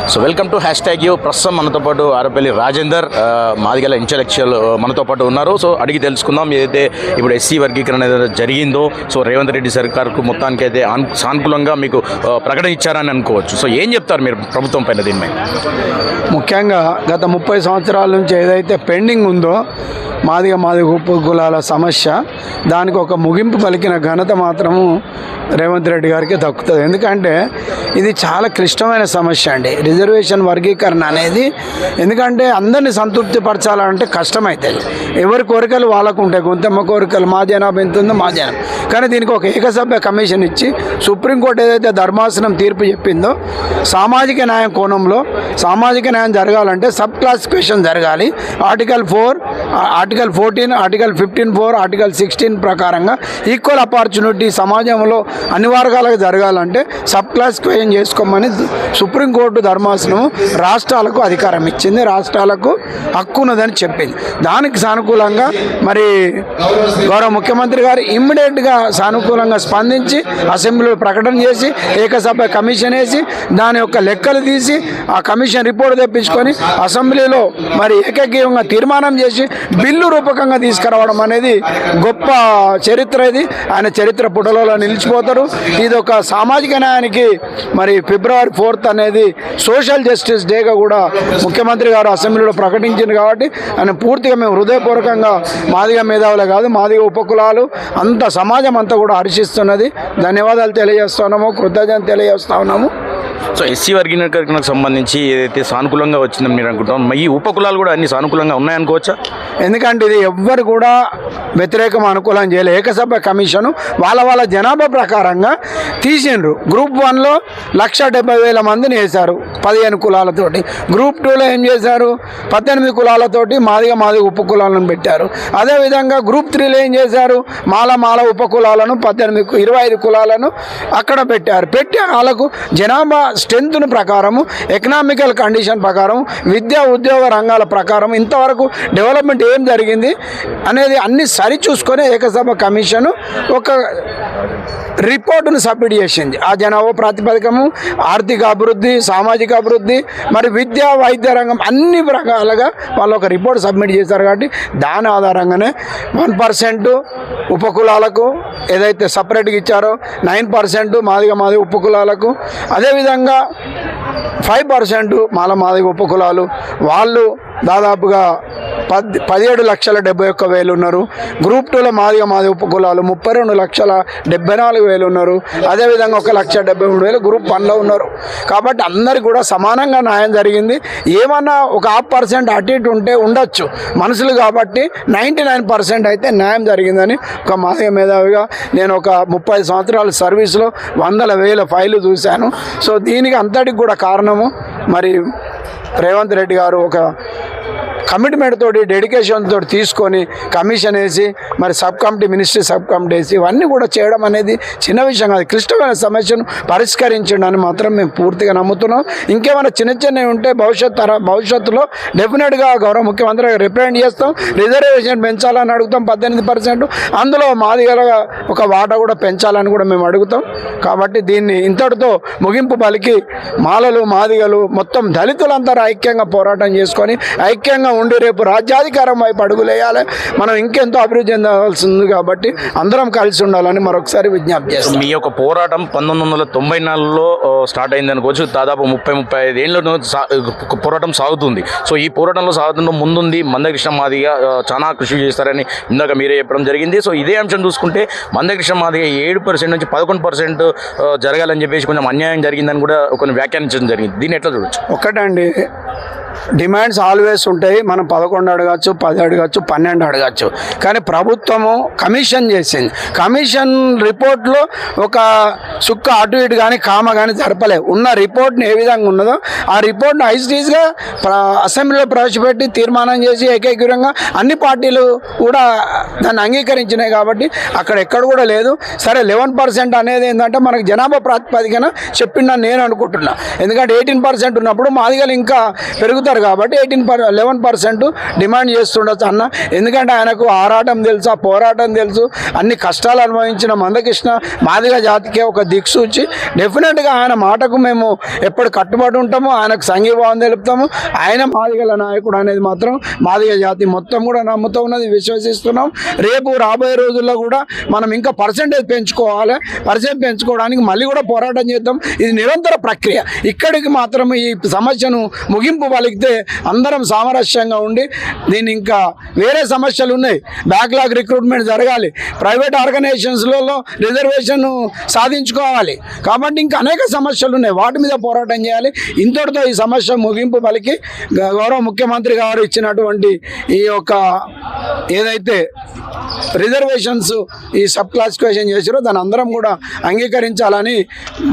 So welcome to #you. ప్రస్తుతం మనతో పాటు ఆరపల్లి రాజేందర్ మాదిగల ఇంటలెక్చువల్ మనతో పాటు ఉన్నారు. సో అడిగి తెలుసుకుందాం ఏదైతే ఇప్పుడు ఎస్సీ వర్గీకరణ ఏదైతే జరిగిందో, సో రేవంత్ రెడ్డి సర్కార్కు మొత్తానికి అయితే సానుకూలంగా మీకు ప్రకటన ఇచ్చారని అనుకోవచ్చు. సో ఏం చెప్తారు మీరు ప్రభుత్వం పైన దీనిపై? ముఖ్యంగా గత 30 సంవత్సరాల నుంచి ఏదైతే పెండింగ్ ఉందో మాదిగ ఉపకులాల సమస్య, దానికి ఒక ముగింపు పలికిన ఘనత మాత్రము రేవంత్ రెడ్డి గారికి దక్కుతుంది. ఎందుకంటే ఇది చాలా క్లిష్టమైన సమస్య అండి, రిజర్వేషన్ వర్గీకరణ అనేది. ఎందుకంటే అందరినీ సంతృప్తి పరచాలంటే కష్టమవుతుంది. ఎవరి కోరికలు వాళ్ళకు ఉంటాయి. గొంతమ్మ కోరికలు మా జనాభా ఎంత ఉందో మా జనాభా, కానీ దీనికి ఒక ఏకసభ్య కమిషన్ ఇచ్చి సుప్రీంకోర్టు ఏదైతే ధర్మాసనం తీర్పు చెప్పిందో, సామాజిక న్యాయం కోణంలో సామాజిక న్యాయం జరగాలంటే సబ్ క్లాసిఫికేషన్ జరగాలి. ఆర్టికల్ 14, ఆర్టికల్ 15(4), ఆర్టికల్ 16 ప్రకారంగా ఈక్వల్ ఆపర్చునిటీ సమాజంలో అన్ని వర్గాలకు జరగాలంటే సబ్ క్లాసిఫికేషన్ చేసుకోమని సుప్రీంకోర్టు ధర్మాసనం రాష్ట్రాలకు అధికారం ఇచ్చింది, రాష్ట్రాలకు హక్కు ఉన్నదని చెప్పింది. దానికి సానుకూలంగా మరి గౌరవ ముఖ్యమంత్రి గారు ఇమ్మీడియట్గా సానుకూలంగా స్పందించి అసెంబ్లీలో ప్రకటన చేసి ఏకసభ్య కమిషన్ వేసి దాని యొక్క లెక్కలు తీసి ఆ కమిషన్ రిపోర్ట్ తెప్పించుకొని అసెంబ్లీలో మరి ఏకగ్రీవంగా తీర్మానం చేసి బిల్లు రూపకంగా తీసుకురావడం అనేది గొప్ప చరిత్ర. ఇది ఆయన చరిత్ర పుటలలో నిలిచిపోతారు. ఇది ఒక సామాజిక న్యాయానికి మరి February 4th అనేది సోషల్ జస్టిస్ డేగా కూడా ముఖ్యమంత్రి గారు అసెంబ్లీలో ప్రకటించింది. కాబట్టి ఆయన పూర్తిగా మేము హృదయపూర్వకంగా మాదిగ మేధావులే కాదు, మాదిగ ఉపకులాలు అంత సమాజం అంతా కూడా హర్షిస్తున్నది. ధన్యవాదాలు తెలియజేస్తున్నాము, కృతజ్ఞత తెలియజేస్తా ఉన్నాము. సో ఎస్సీ వర్గీకరణకు సంబంధించి ఏదైతే సానుకూలంగా వచ్చిందని మీరు అనుకుంటాం, ఈ ఉపకులాలు కూడా అన్ని సానుకూలంగా ఉన్నాయనుకోవచ్చా? ఎందుకంటే ఇది ఎవ్వరు కూడా వ్యతిరేకం అనుకూలం చేయలేదు. ఏకసభ్య కమిషను వాళ్ళ జనాభా ప్రకారంగా తీసిండ్రు. గ్రూప్ 1లో 1,70,000 మందిని వేశారు 15 కులాలతోటి. గ్రూప్ 2లో ఏం చేశారు, 18 కులాలతోటి మాదిగ ఉపకులాలను పెట్టారు. అదేవిధంగా గ్రూప్ 3లో ఏం చేశారు, మాల ఉపకులాలను 25 కులాలను అక్కడ పెట్టారు. పెట్టి వాళ్ళకు జనాభా స్ట్రెంత్ను ప్రకారము, ఎకనామికల్ కండిషన్ ప్రకారం, విద్యా ఉద్యోగ రంగాల ప్రకారం ఇంతవరకు డెవలప్మెంట్ ఏం జరిగింది అనేది అన్ని సరిచూసుకొని ఏకసభ కమిషను ఒక రిపోర్టును సబ్మిట్ చేసింది. ఆ జనాభా ప్రాతిపదికము, ఆర్థిక అభివృద్ధి, సామాజిక అభివృద్ధి, మరి విద్యా వైద్య రంగం అన్ని రకాలుగా వాళ్ళు ఒక రిపోర్ట్ సబ్మిట్ చేశారు. కాబట్టి దాని ఆధారంగానే 1% ఉపకులాలకు ఏదైతే సపరేట్గా ఇచ్చారో 9% మాదిగ ఉపకులాలకు, అదేవిధంగా 5% మాదిగ ఉపకులాలు వాళ్ళు దాదాపుగా 17,71,000 ఉన్నారు. గ్రూప్ 2లో మాదిగ ఉపకులాలు 32,74,000 ఉన్నారు. అదేవిధంగా 1,73,000 గ్రూప్ 1లో ఉన్నారు. కాబట్టి అందరికి కూడా సమానంగా న్యాయం జరిగింది. ఏమన్నా ఒక 1% అటు ఇటు ఉంటే ఉండొచ్చు మనుషులు, కాబట్టి 99% అయితే న్యాయం జరిగిందని ఒక మాదిగ మేధావిగా నేను ఒక 30 సంవత్సరాల సర్వీస్లో వందల వేల ఫైళ్ళు చూశాను. సో దీనికి అంతటికి కూడా కారణము మరి రేవంత్ రెడ్డి గారు ఒక కమిట్మెంట్ తోటి, డెడికేషన్ తోటి తీసుకొని కమిషన్ వేసి మరి మినిస్ట్రీ సబ్ కమిటీ వేసి ఇవన్నీ కూడా చేయడం అనేది చిన్న విషయం కాదు. క్లిష్టమైన సమస్యను పరిష్కరించండి మాత్రం మేము పూర్తిగా నమ్ముతున్నాం. ఇంకేమైనా చిన్నవి ఉంటే భవిష్యత్తులో డెఫినెట్గా గౌరవ ముఖ్యమంత్రి రిప్రజెంట్ చేస్తాం. రిజర్వేషన్ పెంచాలని అడుగుతాం 18%, అందులో మాదిగల ఒక వాటా కూడా పెంచాలని కూడా మేము అడుగుతాం. కాబట్టి దీన్ని ఇంతటితో ముగింపు పలికి మాలలు, మాదిగలు, మొత్తం దళితులంతా ఐక్యంగా పోరాటం చేసుకొని ఐక్యంగా ఉండి రేపు రాజ్యాధికారం వైపు అడుగులేయాలి. మనం ఇంకెంతో అభివృద్ధి చెందాల్సింది కాబట్టి అందరం కలిసి ఉండాలని మరొకసారి విజ్ఞప్తి చేస్తాం. మీ యొక్క పోరాటం 1994లో స్టార్ట్ అయింది అనుకోవచ్చు. దాదాపు 30-35 ఏళ్ళను పోరాటం సాగుతుంది. సో ఈ పోరాటంలో సాగుతున్న ముందుంది మందకృష్ణ మాదిగ చాలా కృషి చేస్తారని ఇందాక మీరే చెప్పడం జరిగింది. సో ఇదే అంశం చూసుకుంటే మందకృష్ణ మాదిగ 7% నుంచి 11% జరగాలని చెప్పేసి కొంచెం అన్యాయం జరిగిందని కూడా కొన్ని వ్యాఖ్యానించడం జరిగింది. దీన్ని ఎట్లా చూడొచ్చు? ఒకటండి, డిమాండ్స్ ఆల్వేస్ ఉంటాయి. మనం 11 అడగచ్చు, 10 అడగచ్చు, 12 అడగచ్చు. కానీ ప్రభుత్వము కమిషన్ చేసింది. కమిషన్ రిపోర్ట్లో ఒక సుక్క అటు ఇటు కానీ కామ కానీ జరపలే. ఉన్న రిపోర్ట్ని ఏ విధంగా ఉన్నదో ఆ రిపోర్ట్ని ఐస్టీస్గా అసెంబ్లీలో ప్రవేశపెట్టి తీర్మానం చేసి ఏకగ్రీవంగా అన్ని పార్టీలు కూడా దాన్ని అంగీకరించినాయి. కాబట్టి అక్కడ ఎక్కడ కూడా లేదు. సరే 11% అనేది ఏంటంటే మనకు జనాభా ప్రాతిపదికన చెప్పిందని నేను అనుకుంటున్నా. ఎందుకంటే 18% ఉన్నప్పుడు మాదిగలు ఇంకా పెరుగుతారు అడుగుతారు కాబట్టి 11% డిమాండ్ చేస్తుండొచ్చు అన్న. ఎందుకంటే ఆయనకు ఆరాటం తెలుసు, ఆ పోరాటం తెలుసు, అన్ని కష్టాలు అనుభవించిన మందకృష్ణ మాదిగ జాతికే ఒక దిక్సూచి. డెఫినెట్గా ఆయన మాటకు మేము ఎప్పుడు కట్టుబడి ఉంటాము, ఆయనకు సంఘీభావం తెలుపుతాము. ఆయన మాదిగల నాయకుడు అనేది మాత్రం మాదిగ జాతి మొత్తం కూడా నమ్ముతూ ఉన్నది, విశ్వసిస్తున్నాం. రేపు రాబోయే రోజుల్లో కూడా మనం ఇంకా పర్సెంటేజ్ పెంచుకోవాలి. పర్సెంట్ పెంచుకోవడానికి మళ్ళీ కూడా పోరాటం చేద్దాం. ఇది నిరంతర ప్రక్రియ. ఇక్కడికి మాత్రం ఈ సమస్యను ముగింపు పలికితే అందరం సామరస్యంగా ఉండి, దీన్ని ఇంకా వేరే సమస్యలు ఉన్నాయి. బ్యాక్లాగ్ రిక్రూట్మెంట్ జరగాలి, ప్రైవేట్ ఆర్గనైజేషన్స్లలో రిజర్వేషన్ సాధించుకోవాలి. కాబట్టి ఇంకా అనేక సమస్యలు ఉన్నాయి, వాటి మీద పోరాటం చేయాలి. ఇంతటితో ఈ సమస్య ముగింపు పలికి గౌరవ ముఖ్యమంత్రి గారు ఇచ్చినటువంటి ఈ యొక్క ఏదైతే రిజర్వేషన్స్ ఈ సబ్ క్లాసిఫికేషన్ చేసారో దాని అందరం కూడా అంగీకరించాలని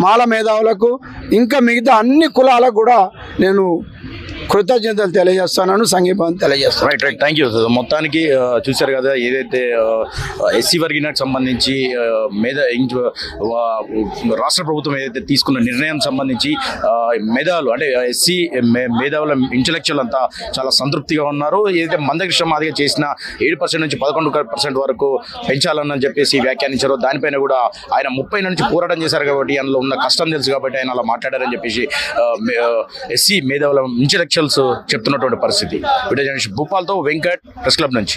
మాల మేధావులకు ఇంకా మిగతా అన్ని కులాలకు కూడా నేను కృతజ్ఞతలు తెలియజేస్తున్నాను, సంఘీభావం తెలియజేస్తాను. Right thank you. మొత్తానికి చూశారు కదా, ఏదైతే ఎస్సీ వర్గీనకు సంబంధించి రాష్ట్ర ప్రభుత్వం ఏదైతే తీసుకున్న నిర్ణయం సంబంధించి మేధావులు అంటే ఎస్సీ మేధావుల ఇంటలెక్చువల్ అంతా చాలా సంతృప్తిగా ఉన్నారు. ఏదైతే మందకృష్ణ మాదిగ చేసిన 7% నుంచి 11% వరకు పెంచాలని చెప్పేసి వ్యాఖ్యానించారో దానిపైన కూడా ఆయన 30 నుంచి పోరాటం చేశారు కాబట్టి అందులో ఉన్న కష్టం తెలుసు కాబట్టి ఆయన అలా మాట్లాడారని చెప్పేసి ఎస్సీ మేధావుల ఇంటలెక్చువల్స్ చెప్తున్నటువంటి పరిస్థితి. వీడియో జర్నలిస్ట్ భూపాల్తో వెంకట్, ప్రెస్ క్లబ్ నుంచి.